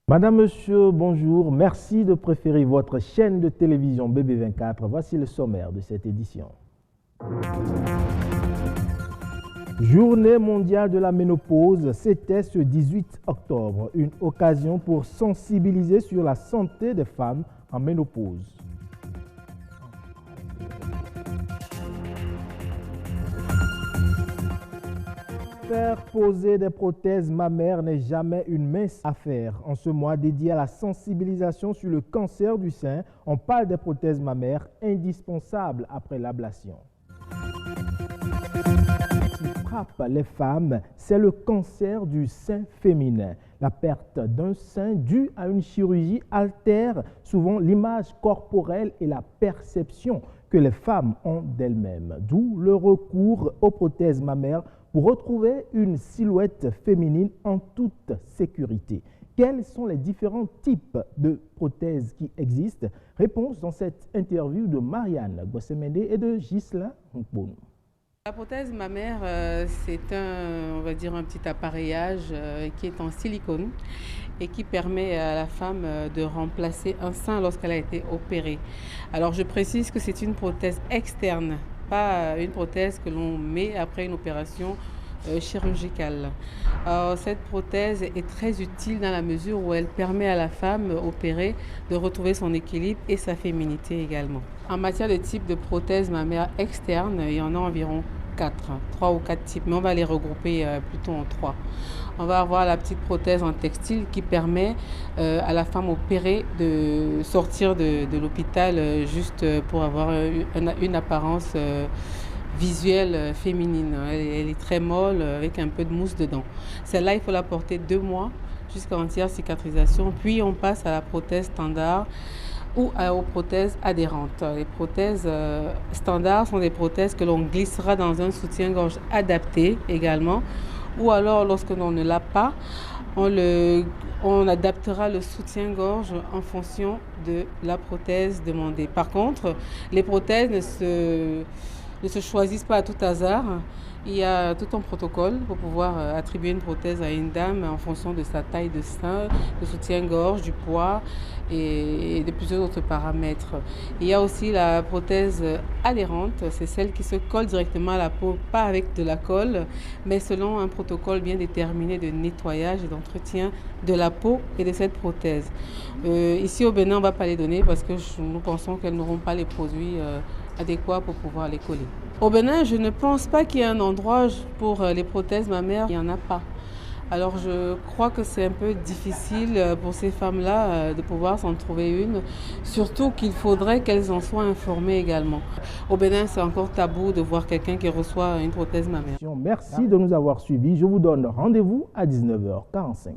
Madame, Monsieur, bonjour. Merci de préférer votre chaîne de télévision BB24. Voici le sommaire de cette édition. Journée mondiale de la ménopause, c'était ce 18 octobre, une occasion pour sensibiliser sur la santé des femmes en ménopause. Faire poser des prothèses mammaires n'est jamais une mince affaire. En ce mois dédié à la sensibilisation sur le cancer du sein, on parle des prothèses mammaires indispensables après l'ablation. Ce qui frappe les femmes, c'est le cancer du sein féminin. La perte d'un sein due à une chirurgie altère souvent l'image corporelle et la perception que les femmes ont d'elles-mêmes. D'où le recours aux prothèses mammaires pour retrouver une silhouette féminine en toute sécurité. Quels sont les différents types de prothèses qui existent? Réponse dans cette interview de Marianne Gossemende et de Ghislain Nkpoun. La prothèse mammaire, c'est on va dire un petit appareillage qui est en silicone et qui permet à la femme de remplacer un sein lorsqu'elle a été opérée. Alors je précise que c'est une prothèse externe, pas une prothèse que l'on met après une opération chirurgicale. Alors, cette prothèse est très utile dans la mesure où elle permet à la femme opérée de retrouver son équilibre et sa féminité également. En matière de type de prothèse mammaire externe, il y en a environ 3 ou 4 types, mais on va les regrouper plutôt en 3. On va avoir la petite prothèse en textile qui permet à la femme opérée de sortir de l'hôpital juste pour avoir une apparence visuelle féminine. Elle est très molle avec un peu de mousse dedans. Celle-là, il faut la porter 2 mois jusqu'à entière cicatrisation. Puis on passe à la prothèse standard ou aux prothèses adhérentes. Les prothèses standards sont des prothèses que l'on glissera dans un soutien-gorge adapté également. Ou alors, lorsque l'on ne l'a pas, on adaptera le soutien-gorge en fonction de la prothèse demandée. Par contre, les prothèses ne se choisissent pas à tout hasard. Il y a tout un protocole pour pouvoir attribuer une prothèse à une dame en fonction de sa taille de sein, de soutien-gorge, du poids et de plusieurs autres paramètres. Il y a aussi la prothèse adhérente, c'est celle qui se colle directement à la peau, pas avec de la colle, mais selon un protocole bien déterminé de nettoyage et d'entretien de la peau et de cette prothèse. Ici au Bénin, on ne va pas les donner parce que nous pensons qu'elles n'auront pas les produits adéquats pour pouvoir les coller. Au Bénin, je ne pense pas qu'il y ait un endroit pour les prothèses mammaires. Il n'y en a pas. Alors je crois que c'est un peu difficile pour ces femmes-là de pouvoir s'en trouver une, surtout qu'il faudrait qu'elles en soient informées également. Au Bénin, c'est encore tabou de voir quelqu'un qui reçoit une prothèse mammaire. Merci de nous avoir suivis. Je vous donne rendez-vous à 19h45.